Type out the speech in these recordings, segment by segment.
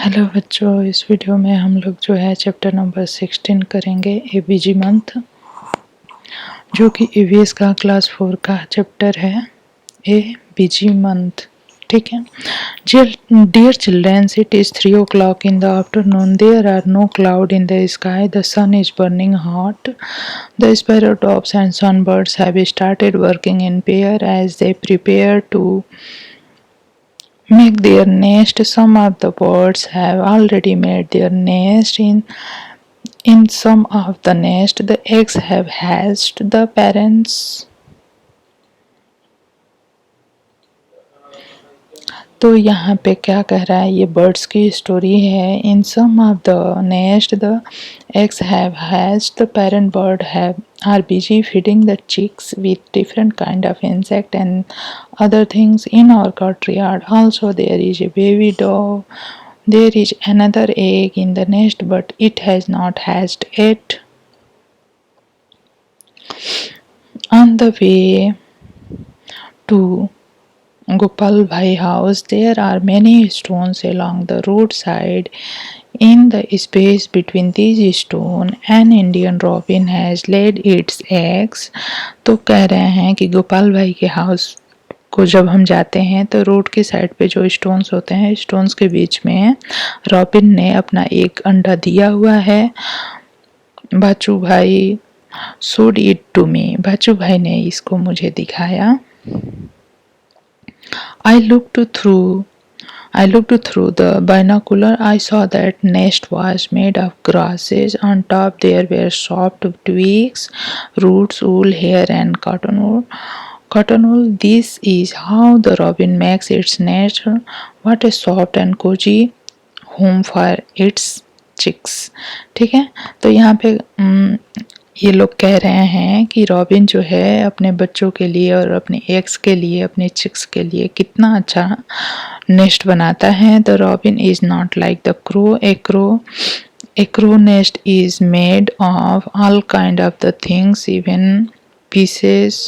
Hello बच्चों, इस video में हम लोग जो है चैप्टर नंबर 16 करेंगे एबीजी मंथ, जो कि ईवीएस का क्लास 4 का चैप्टर है एबीजी मंथ। ठीक है। Dear children, it is 3 o'clock in the afternoon. There are no cloud in the sky. The sun is burning hot. The sparrowtops and sunbirds have started working in pair as they prepare to make their nest. Some of the birds have already made their nest. In some of the nest, the eggs have hatched. The parents तो यहाँ पे क्या कह रहा है, ये birds की story है। In some of the nest the eggs have hatched. The parent bird are busy feeding the chicks with different kind of insect and other things in our courtyard. Also there is a baby dove. There is another egg in the nest, but it has not hatched yet. On the way to Gopal Bhai house, there are many stones along the roadside. In the space between these stones, an Indian robin has laid its eggs. तो कह रहे हैं कि गोपाल भाई के house को जब हम जाते हैं तो रोड के साइड पे जो स्टोन्स होते हैं, स्टोन्स के बीच में रॉबिन ने अपना एक अंडा दिया हुआ है। बाचू भाई showed it to me. बाचू भाई ने इसको मुझे दिखाया। I looked through the binocular. I saw that nest was made of grasses. On top there were soft twigs, roots, wool, hair and cotton wool. This is how the robin makes its nest. What a soft and cozy home for its chicks. ठीक है। तो यहाँ पे ये लोग कह रहे हैं कि रॉबिन जो है अपने बच्चों के लिए और अपने एग्स के लिए, अपने चिक्स के लिए कितना अच्छा नेस्ट बनाता है। The robin is not like the crow. A crow nest is made of all kind of the things, even pieces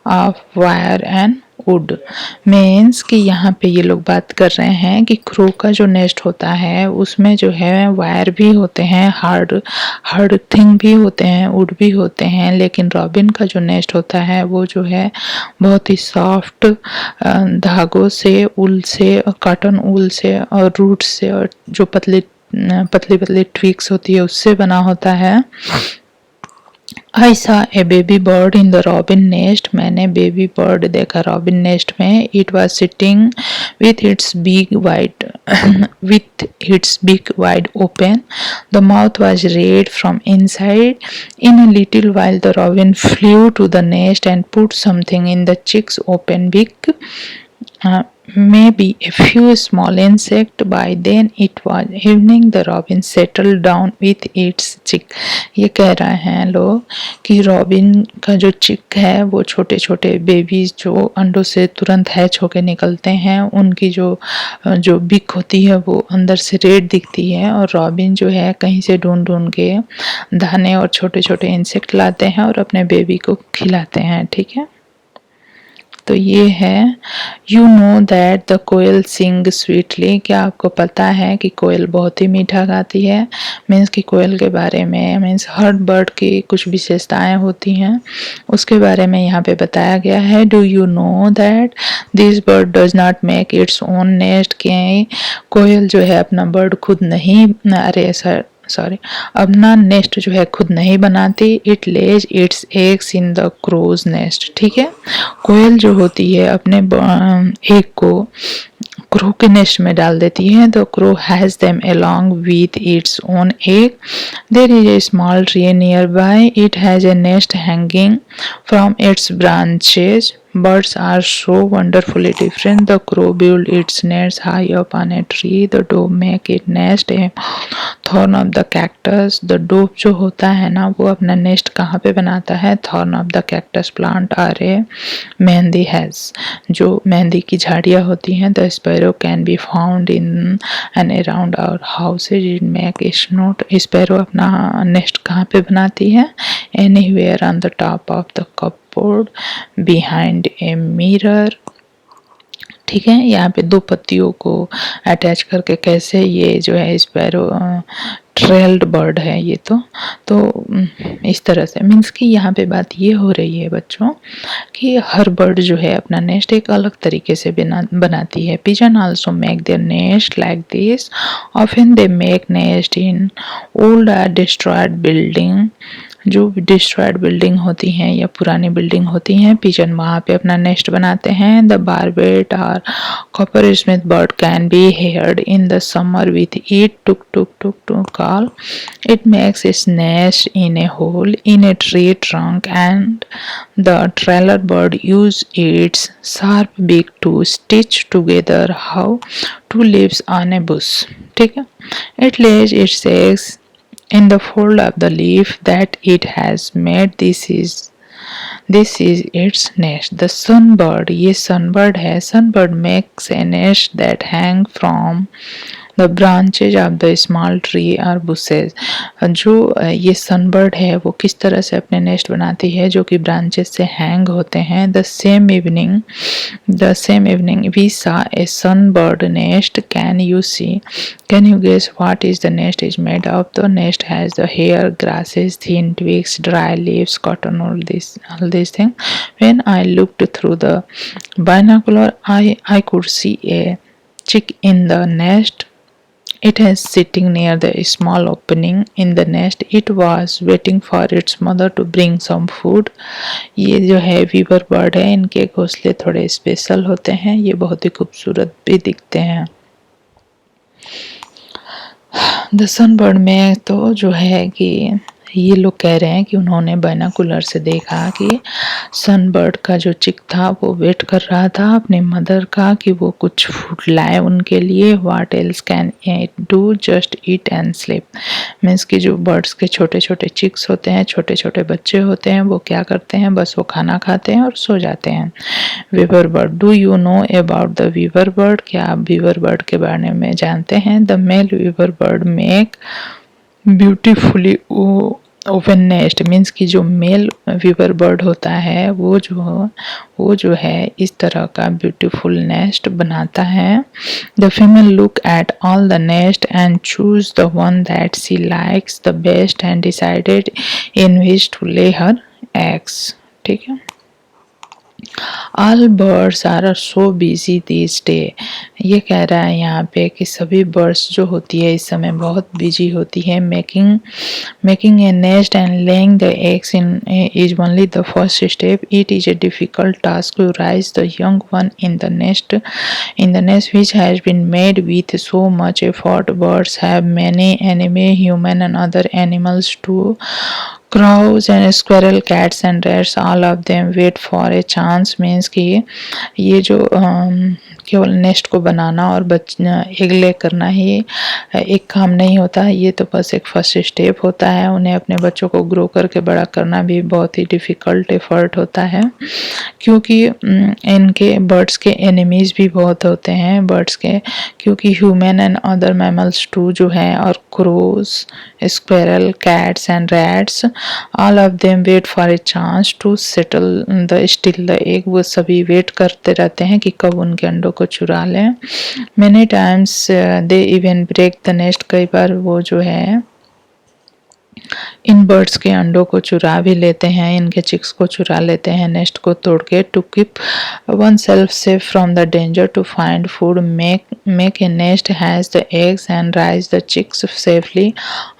of wire and would. Means कि यहाँ पे ये लोग बात कर रहे हैं कि क्रो का जो नेस्ट होता है उसमें जो है वायर भी होते हैं, हार्ड थिंग भी होते हैं, वुड भी होते हैं, लेकिन रॉबिन का जो नेस्ट होता है वो जो है बहुत ही सॉफ्ट धागों से, उल से, कॉटन उल से और रूट से और जो पतली पतली ट्विक्स होती है उससे बना होता है। I saw a baby bird in the robin nest. मैंने बेबी बर्ड देखा रॉबिन नेस्ट में। It was sitting with its beak wide open. The mouth was red from inside. In a little while the robin flew to the nest and put something in the chick's open beak. Maybe a few small insects. By then it was evening. The robin settled down with its chick. ये कह रहे हैं लोग कि robin का जो चिक है वो छोटे छोटे बेबीज जो अंडों से तुरंत हैच होके निकलते हैं, उनकी जो बिक होती है वो अंदर से रेड दिखती है और रॉबिन जो है कहीं से ढूंढ के दाने और छोटे छोटे इंसेक्ट लाते हैं और अपने बेबी को खिलाते हैं। ठीक है। तो ये है you know that the koel sing sweetly. क्या आपको पता है कि कोयल बहुत ही मीठा गाती है। मीन्स कि कोयल के बारे में, मीन्स हर बर्ड की कुछ विशेषताएं होती हैं, उसके बारे में यहाँ पे बताया गया है। Do you know that this bird does not make its own nest. के कोयल जो है अपना बर्ड खुद नहीं, अपना नेस्ट जो है खुद नहीं बनाती। It lays its eggs in the crow's nest. ठीक है। कोयल जो होती है अपने एग को क्रो के नेस्ट में डाल देती है। The crow has them along with its own egg. There is a small tree nearby. It has a nest hanging from its branches. Birds are so wonderfully different. The crow built its nest high up on a tree. The dove make its nest a thorn of the cactus. The dove जो होता है ना वो अपना nest कहाँ पे बनाता है? thorn of the cactus plant or a mehndi has. जो मेहंदी की झाड़ियाँ होती हैं। The sparrow can be found in and around our houses. It make its note. Sparrow अपना नेस्ट कहाँ पे बनाती है? Anywhere on the top of the cupboard behind a mirror. ठीक है। यहाँ पे दो पत्तियों को अटैच करके कैसे ये जो है स्पैरो ट्रेल्ड बर्ड है ये तो इस तरह से मीन्स कि यहाँ पे बात ये हो रही है बच्चों कि हर बर्ड जो है अपना नेस्ट एक अलग तरीके से बनाती है। Pigeon also make their nest like this, often they make nest in old destroyed building. जो डिस्ट्रॉयड बिल्डिंग होती हैं या पुरानी बिल्डिंग होती हैं, पिजन वहाँ पे अपना नेस्ट बनाते हैं। द बारबेट और coppersmith bird can be heard in the summer with it tuk tuk tuk to call. It makes its nest in a hole in a tree trunk, and the trailer bird use its sharp beak to stitch together how two leaves on a bush. ठीक है। It lays its eggs in the fold of the leaf that it has made. This is its nest. The sunbird, ये sunbird है। Sunbird makes a nest that hang from the branches of the small tree or bushes. जो ये sunbird है वो किस तरह से अपने नेस्ट बनाती है जो कि ब्रांचेस से हैंग होते हैं। the same evening we saw a sunbird nest. Can you guess what is the nest is made of? The nest has the hair, grasses, thin twigs, dry leaves, cotton, all these things. When I looked through the binocular, I could see a chick in the nest. It is sitting near the small opening in the nest. It was waiting for its mother to bring some food. ये जो है Weaver bird है, इनके घोंसले थोड़े special होते हैं, ये बहुत ही खूबसूरत भी दिखते हैं। द सनबर्ड में तो जो है कि ये लोग कह रहे हैं कि उन्होंने बाइनोकुलर से देखा कि सनबर्ड का जो चिक था वो वेट कर रहा था अपने मदर का कि वो कुछ फूड लाए उनके लिए। What else can it do, just eat and sleep. Means कि जो बर्ड्स के छोटे छोटे चिक्स होते हैं, छोटे छोटे बच्चे होते हैं, वो क्या करते हैं, बस वो खाना खाते हैं और सो जाते हैं। Weaver bird, do you know about the weaver bird, क्या आप वीवर बर्ड के बारे में जानते हैं? The male weaver bird make beautifully open nest. Means कि जो मेल वीवर बर्ड होता है वो जो है इस तरह का ब्यूटीफुल नेस्ट बनाता है। The female look at all the nest and choose the one that she likes the best and decided in which to lay her eggs. ठीक है। All birds are so busy these days. ये कह रहा है यहाँ पे कि सभी बर्ड्स जो होती है इस समय बहुत बिजी होती है। Making a nest and laying the eggs in is only the first step. It is a difficult task to raise the young one in the nest which has been made with so much effort. Birds have many enemies, human and other animals too. Crows and squirrel, cats and rats, all of them wait for a chance। Means कि ये जो केवल nest को बनाना और egg ले करना ही एक काम नहीं होता, ये तो बस एक फर्स्ट स्टेप होता है। उन्हें अपने बच्चों को ग्रो करके बड़ा करना भी बहुत ही डिफ़िकल्ट एफर्ट होता है, क्योंकि इनके बर्ड्स के एनिमीज़ भी बहुत होते हैं बर्ड्स के, क्योंकि human and other mammals too जो हैं, और crows, squirrel, cats and rats, all of them wait for a chance to steal the egg. वो सभी वेट करते रहते हैं कि कब उनके अंडों को चुरा लें। Many times they even break the nest, कई बार वो जो है इन बर्ड्स के अंडों को चुरा भी लेते हैं, इनके चिक्स को चुरा लेते हैं नेस्ट को तोड़ के। To keep oneself safe from the danger, to find food, make a nest, has the eggs and raise the chicks safely.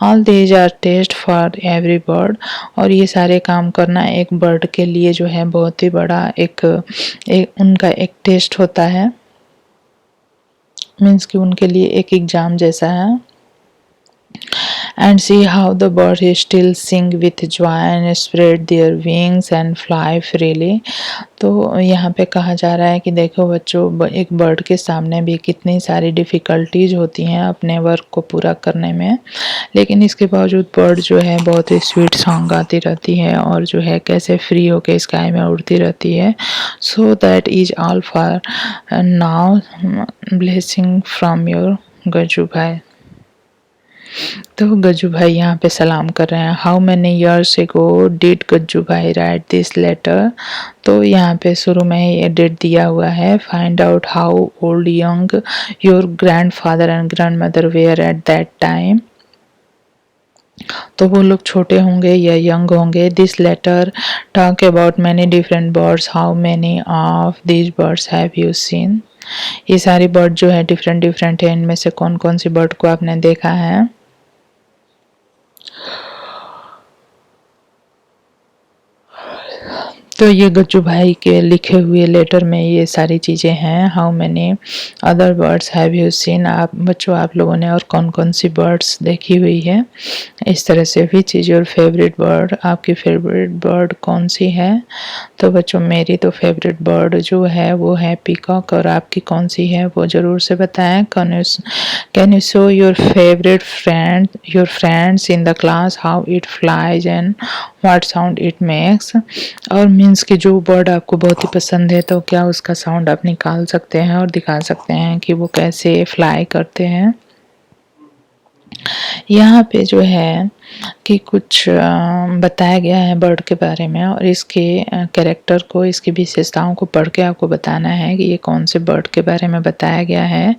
All these are test for every bird. और ये सारे काम करना एक बर्ड के लिए जो है बहुत ही बड़ा एक उनका एक टेस्ट होता है। मीन्स कि उनके लिए एक एग्जाम जैसा है। And see how the birds still sing with joy and spread their wings and fly freely। तो यहाँ पे कहा जा रहा है कि देखो बच्चों, एक बर्ड के सामने भी कितनी सारी डिफ़िकल्टीज होती हैं अपने वर्क को पूरा करने में, लेकिन इसके बावजूद बर्ड जो है बहुत ही स्वीट सॉन्ग गाती रहती है और जो है कैसे फ्री होके स्काई में उड़ती रहती है। So that is all for now, blessing from your Gajju भाई। तो गज्जू भाई यहाँ पे सलाम कर रहे हैं। How many years ago did Gajju भाई राइट दिस लेटर। तो यहाँ पे शुरू में ये डेट दिया हुआ है। Find out how old young your grandfather and grandmother were at that time. तो वो लोग छोटे होंगे या यंग होंगे। This letter talk about many different birds. How many of this birds have you seen. ये सारी बर्ड जो है डिफरेंट डिफरेंट है। इनमें से कौन कौन सी बर्ड को आपने देखा है। तो ये गज्जू भाई के लिखे हुए लेटर में ये सारी चीज़ें हैं। How many other birds have you scene. आप बच्चों आप लोगों ने और कौन कौन सी बर्ड्स देखी हुई है। इस तरह से which is your favourite bird. आपकी फेवरेट बर्ड कौन सी है। तो बच्चों मेरी तो फेवरेट बर्ड जो है वो है पीकॉक। और आपकी कौन सी है वो ज़रूर से बताएं। Can you show your favourite friends in the class how it flies and what sound it makes. और मीन्स कि जो बर्ड आपको बहुत ही पसंद है तो क्या उसका साउंड आप निकाल सकते हैं और दिखा सकते हैं कि वो कैसे फ्लाई करते हैं। यहाँ पे जो है कि कुछ बताया गया है बर्ड के बारे में और इसके कैरेक्टर को, इसकी विशेषताओं को पढ़ के आपको बताना है कि ये कौन से बर्ड के बारे में बताया गया है।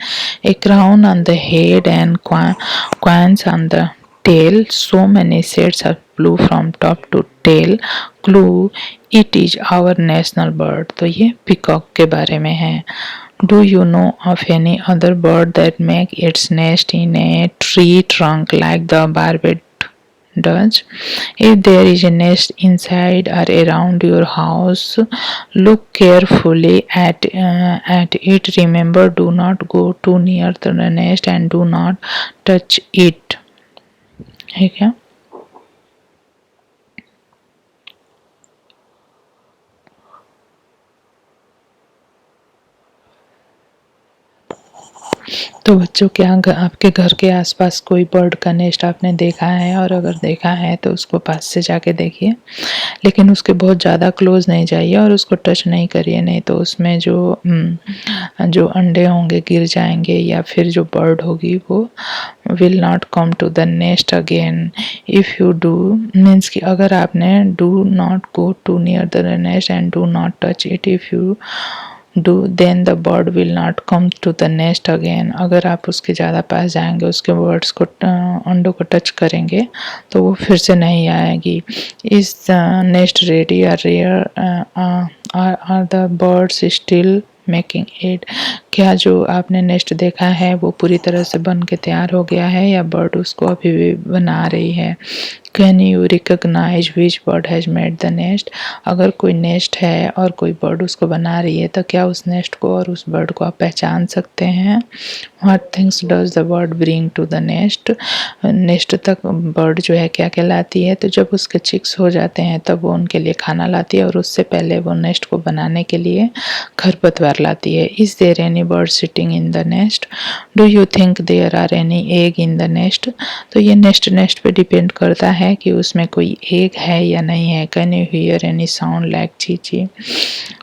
A crown on the head and quills on the tail, so many shades of blue from top to tail, clue it is our national bird। तो ये पीकॉक के बारे में है। Do you know of any other bird that make its nest in a tree trunk like the barbet does? If there is a nest inside or around your house, look carefully at it. Remember, do not go too near the nest and do not touch it। ठीक है। तो बच्चों क्या आपके घर के आसपास कोई बर्ड का नेस्ट आपने देखा है। और अगर देखा है तो उसको पास से जाके देखिए, लेकिन उसके बहुत ज़्यादा क्लोज नहीं जाइए और उसको टच नहीं करिए, नहीं तो उसमें जो अंडे होंगे गिर जाएंगे या फिर जो बर्ड होगी वो will not come to the nest again. If you do means कि अगर आपने do not go too near the nest and do not touch it. If you do then the bird will not come to the nest again। अगर आप उसके ज़्यादा पास जाएंगे, उसके birds को अंडों को टच करेंगे तो वो फिर से नहीं आएगी। Is nest ready or rare are the birds still making it. क्या जो आपने नेस्ट देखा है वो पूरी तरह से बन के तैयार हो गया है या बर्ड उसको अभी भी बना रही है। Can you recognise which bird has made the nest. अगर कोई नेस्ट है और कोई बर्ड उसको बना रही है तो क्या उस नेस्ट को और उस बर्ड को आप पहचान सकते हैं। What things does the bird bring to the nest. Nest तक बर्ड जो है क्या क्या लाती है। तो जब उसके चिक्स हो जाते हैं तब वो उनके लिए खाना लाती है और उससे पहले वो नेस्ट को बनाने के लिए खरपतवार लाती है। Is there any bird sitting in the nest. Do you think there are any egg in the nest. तो ये नेस्ट पे डिपेंड करता है कि उसमें कोई एग है या नहीं है। Can you here any sound like Chichi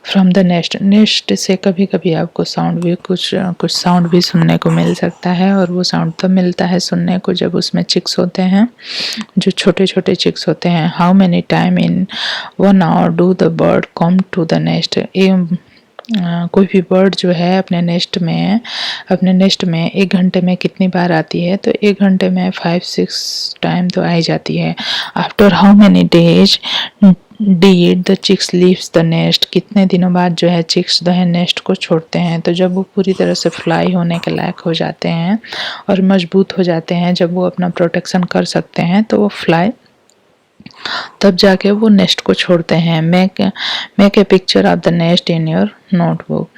from the nest. Nest से कभी कभी आपको साउंड भी कुछ साउंड भी सुनने को मिल सकता है और वो साउंड तब मिलता है सुनने को जब उसमें चिक्स होते हैं, जो छोटे छोटे चिक्स होते हैं। How many time in 1 hour do the bird come to the nest. कोई भी बर्ड जो है अपने नेस्ट में 1 घंटे में कितनी बार आती है। तो 1 घंटे में 5-6 टाइम तो आई जाती है। After how many days did the chicks leaves the nest. कितने दिनों बाद जो है चिक्स जो है नेस्ट को छोड़ते हैं। तो जब वो पूरी तरह से फ्लाई होने के लायक हो जाते हैं और मजबूत हो जाते हैं, जब वो अपना प्रोटेक्शन कर सकते हैं तो वो फ्लाई तब जाके वो नेस्ट को छोड़ते हैं। Make a picture of the nest in your notebook.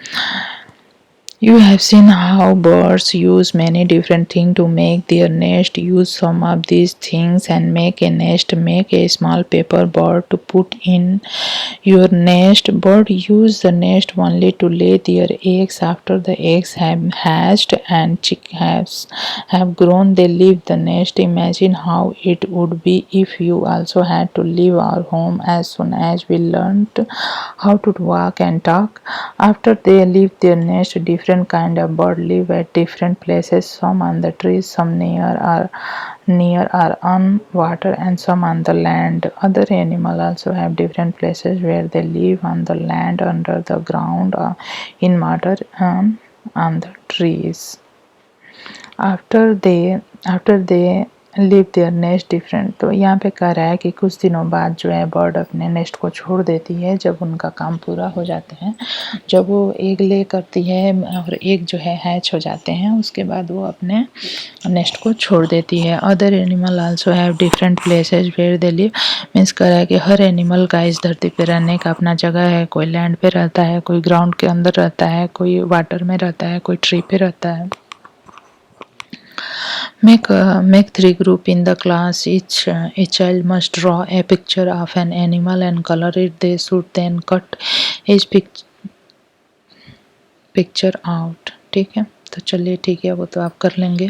You have seen how birds use many different things to make their nest. Use some of these things and make a nest. Make a small paper board to put in your nest. Birds use the nest only to lay their eggs. After the eggs have hatched and chicks have grown, they leave the nest. Imagine how it would be if you also had to leave our home as soon as we learned how to walk and talk. After they leave their nest, different kind of bird live at different places, some on the trees, some near or near or on water and some on the land. Other animals also have different places where they live: on the land, under the ground, in water, on the trees. After they live there nest different. तो यहाँ पे कह रहा है कि कुछ दिनों बाद जो है बर्ड अपने नेस्ट को छोड़ देती है जब उनका काम पूरा हो जाते हैं। जब वो एग ले करती है और एग जो है हैच हो जाते हैं, उसके बाद वो अपने नेस्ट को छोड़ देती है। Other animal also have different places where they live. Means कह रहा है कि हर एनिमल का इस धरती पे रहने का अपना जगह है। कोई लैंड पे रहता है, कोई ग्राउंड के अंदर रहता है, कोई वाटर में रहता है, कोई ट्री पे रहता है। Make three group in the class. Each child must draw a picture of an animal and color it. They should then cut each picture out. ठीक है, तो चलिए ठीक है, वो तो आप कर लेंगे।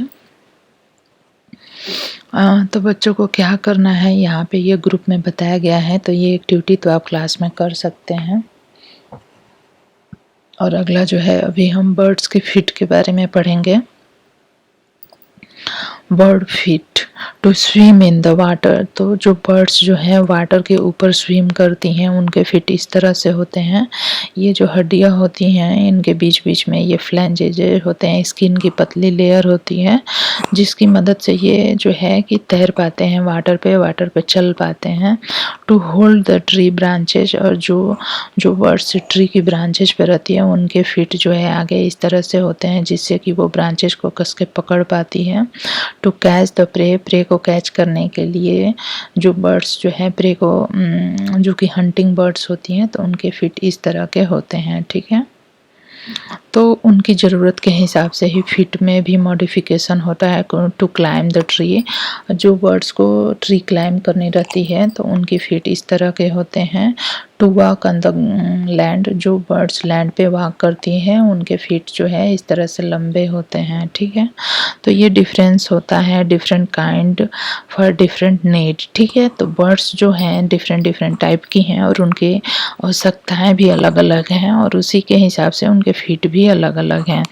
तो बच्चों को क्या करना है यहाँ पे ये ग्रुप में बताया गया है, तो ये एक्टिविटी तो आप क्लास में कर सकते हैं। और अगला जो है, अभी हम बर्ड्स की फीट के बारे में पढ़ेंगे। Bird feet to swim in the water. तो जो बर्ड्स जो है वाटर के ऊपर स्विम करती हैं, उनके फीट इस तरह से होते हैं। ये जो हड्डियां होती हैं, इनके बीच बीच में ये फ्लैंजेज होते हैं, स्किन की पतली लेयर होती है, जिसकी मदद से ये जो है कि तैर पाते हैं वाटर पे चल पाते हैं। To hold the tree branches. और जो बर्ड्स ट्री की ब्रांचेज पे रहती है, उनके फीट जो है आगे इस तरह से होते हैं, जिससे कि वो ब्रांचेज को कस के पकड़ पाती है। टू कैच द प्रे को कैच करने के लिए जो बर्ड्स जो है प्रे को जो कि हंटिंग बर्ड्स होती हैं, तो उनके फीट इस तरह के होते हैं। ठीक है, तो उनकी ज़रूरत के हिसाब से ही फीट में भी मॉडिफिकेशन होता है। टू क्लाइम द ट्री, जो बर्ड्स को ट्री क्लाइम करनी रहती है तो उनकी फीट इस तरह के होते हैं। To walk on the land, जो बर्ड्स लैंड पे वॉक करती हैं उनके फीट जो है इस तरह से लंबे होते हैं। ठीक है, तो ये डिफरेंस होता है different kind for different need. ठीक है, तो बर्ड्स जो हैं डिफरेंट डिफरेंट टाइप की हैं और उनकी आवश्यकताएं भी अलग अलग हैं, और उसी के हिसाब से उनके फीट भी अलग अलग हैं।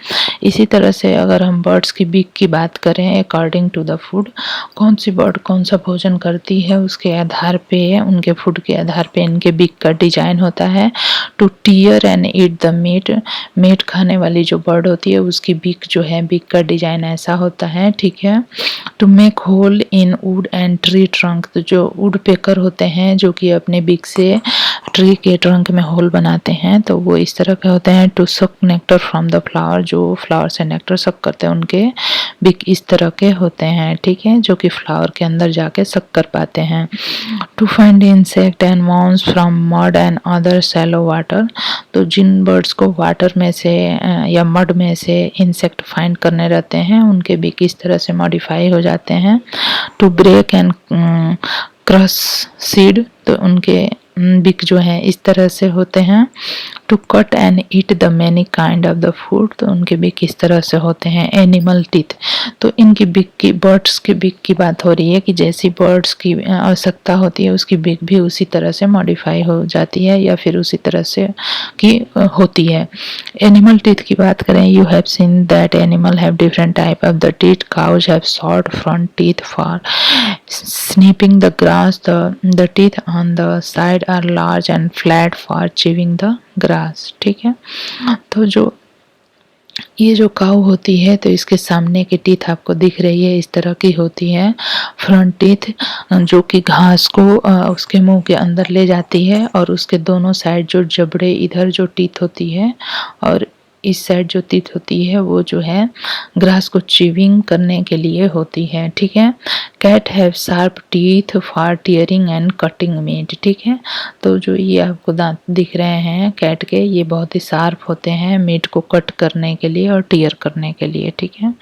इसी तरह से अगर हम बर्ड्स की बीक की बात करें, अकॉर्डिंग टू द फूड, कौन सी बर्ड कौन सा भोजन करती है उसके आधार पे, उनके फूड के आधार पे इनके बीक का डिजाइन होता है। To tear and eat the meat, meat खाने वाली जो बर्ड होती है उसकी बीक जो है, बीक का डिजाइन ऐसा होता है। ठीक है, to make hole in wood and tree trunk, तो जो वुड पेकर होते हैं जो कि अपने बीक से ट्री के ट्रंक में होल बनाते हैं, तो वो इस तरह के होते हैं। To suck nectar from the flower, जो फ्लावर से नेक्टर सक करते हैं उनके बीक इस तरह के होते हैं। ठीक है, जो कि फ्लावर के अंदर जाके सक कर पाते हैं। To find insect and worms from mud and other shallow water, तो जिन बर्ड्स को वाटर में से या मड में से इंसेक्ट फाइंड करने रहते हैं उनके बीक इस तरह से मॉडिफाई हो जाते हैं। To break and crush seed, तो उनके बीक जो है इस तरह से होते हैं। To cut and eat the many kind of the food, तो उनके बीक इस तरह से होते हैं। एनिमल टीथ, तो इनकी बीक की, बर्ड्स की बीक की बात हो रही है कि जैसी बर्ड्स की आवश्यकता होती है उसकी बीक भी उसी तरह से मॉडिफाई हो जाती है या फिर उसी तरह से की होती है। एनिमल टीथ की बात करें, you have seen that animal have different type of the teeth. Cows have short front teeth for snipping the grass. The teeth on the side are large and flat for chewing the grass. ठीक है, तो जो ये जो काऊ होती है तो इसके सामने की टीथ आपको दिख रही है इस तरह की होती है। फ्रंट टीथ जो कि घास को उसके मुंह के अंदर ले जाती है, और उसके दोनों साइड जो जबड़े इधर जो टीथ होती है और इस साइड जो टीथ होती है वो जो है ग्रास को चीविंग करने के लिए होती है। ठीक है, cat have sharp teeth for tearing and cutting meat. ठीक है, तो जो ये आपको दांत दिख रहे हैं कैट के, ये बहुत ही शार्प होते हैं मीट को कट करने के लिए और टीयर करने के लिए। ठीक है,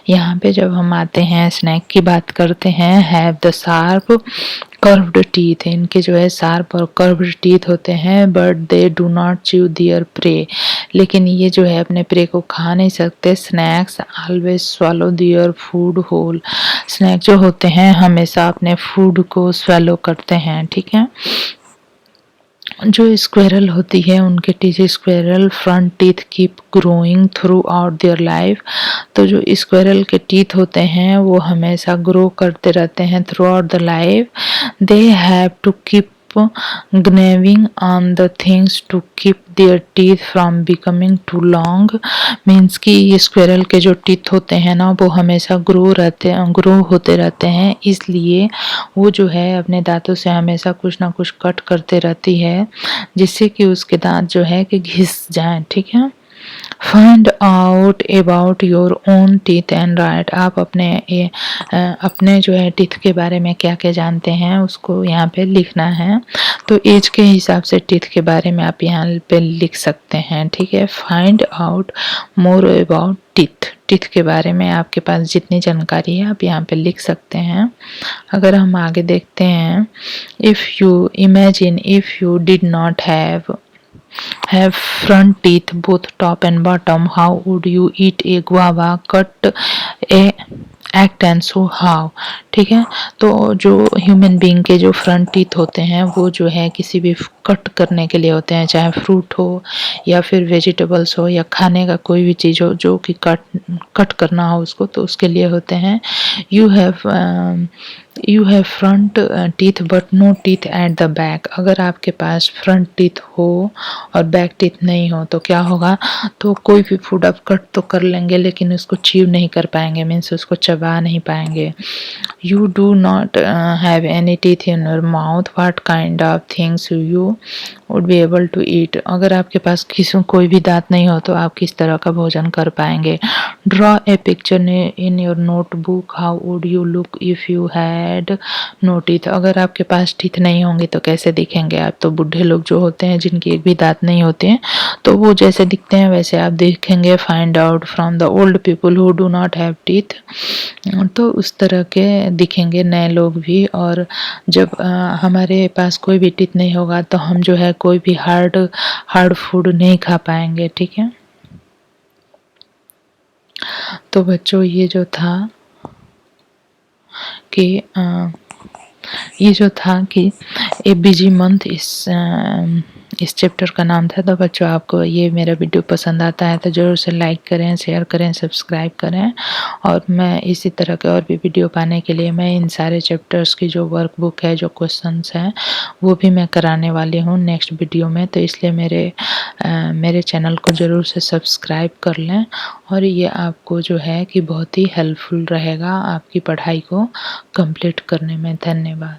यहाँ पे जब हम आते हैं स्नैक की बात करते हैं, have the sharp curved teeth, इनके जो है शार्प और कर्व्ड टीथ होते हैं। But they do not chew their prey, लेकिन ये जो है अपने प्रे को खा नहीं सकते। Snakes always swallow their food whole, snake जो होते हैं हमेशा अपने फूड को स्वैलो करते हैं। ठीक है, जो स्क्वेरल होती है उनके teeth, squirrel front teeth keep growing through out their life. तो जो स्क्वेरल के टीथ होते हैं वो हमेशा ग्रो करते रहते हैं throughout the life. They have to keep gnawing on the things to keep their teeth from becoming too long। Means कि ये स्क्वेरल के जो टीथ होते हैं ना वो हमेशा ग्रो होते रहते हैं, इसलिए वो जो है अपने दांतों से हमेशा कुछ ना कुछ कट करते रहती है जिससे कि उसके दांत जो है कि घिस जाएं। ठीक है। Find out about your own teeth and right. आप अपने जो है टीथ के बारे में क्या क्या जानते हैं उसको यहाँ पे लिखना है। तो एज के हिसाब से टीथ के बारे में आप यहाँ पे लिख सकते हैं। ठीक है। Find out more about teeth. Teeth के बारे में आपके पास जितनी जानकारी है आप यहाँ पे लिख सकते हैं। अगर हम आगे देखते हैं, if you imagine if you did not have front teeth both top and bottom, how would you eat a guava, cut a act and so how। ठीक है। तो जो ह्यूमन बीइंग के जो फ्रंट टीथ होते हैं वो जो है किसी भी कट करने के लिए होते हैं, चाहे फ्रूट हो या फिर वेजिटेबल्स हो या खाने का कोई भी चीज़ हो जो कि कट करना हो उसको, तो उसके लिए होते हैं। You have front teeth but no teeth at the back. अगर आपके पास फ्रंट टीथ हो और बैक टीथ नहीं हो तो क्या होगा, तो कोई भी फूड आप कट तो कर लेंगे लेकिन उसको च्यू नहीं कर पाएंगे, मीन्स उसको चबा नहीं पाएंगे। You do not have any teeth in your mouth, what kind of things you would be able to eat. अगर आपके पास कोई भी दांत नहीं हो तो आप किस तरह का भोजन कर पाएंगे। Draw a picture in your notebook, how would you look if you had no teeth. अगर आपके पास टीथ नहीं होंगे तो कैसे दिखेंगे आप। तो बूढ़े लोग जो होते हैं जिनकी एक भी दांत नहीं होते हैं तो वो जैसे दिखते हैं वैसे आप दिखेंगे। Find out from the old people who do not have teeth. तो उस तरह के दिखेंगे नए लोग भी। और जब हमारे पास कोई भी टीथ नहीं होगा तो हम जो है कोई भी हार्ड फूड नहीं खा पाएंगे। ठीक है। तो बच्चों ये जो था कि ये जो था कि ए बिजी मंथ इस चैप्टर का नाम था। तो बच्चों आपको ये मेरा वीडियो पसंद आता है तो ज़रूर से लाइक करें, शेयर करें, सब्सक्राइब करें। और मैं इसी तरह के और भी वीडियो पाने के लिए मैं इन सारे चैप्टर्स की जो वर्कबुक है, जो क्वेश्चंस हैं वो भी मैं कराने वाली हूँ नेक्स्ट वीडियो में। तो इसलिए मेरे चैनल को ज़रूर से सब्सक्राइब कर लें और ये आपको जो है कि बहुत ही हेल्पफुल रहेगा आपकी पढ़ाई को कंप्लीट करने में। धन्यवाद।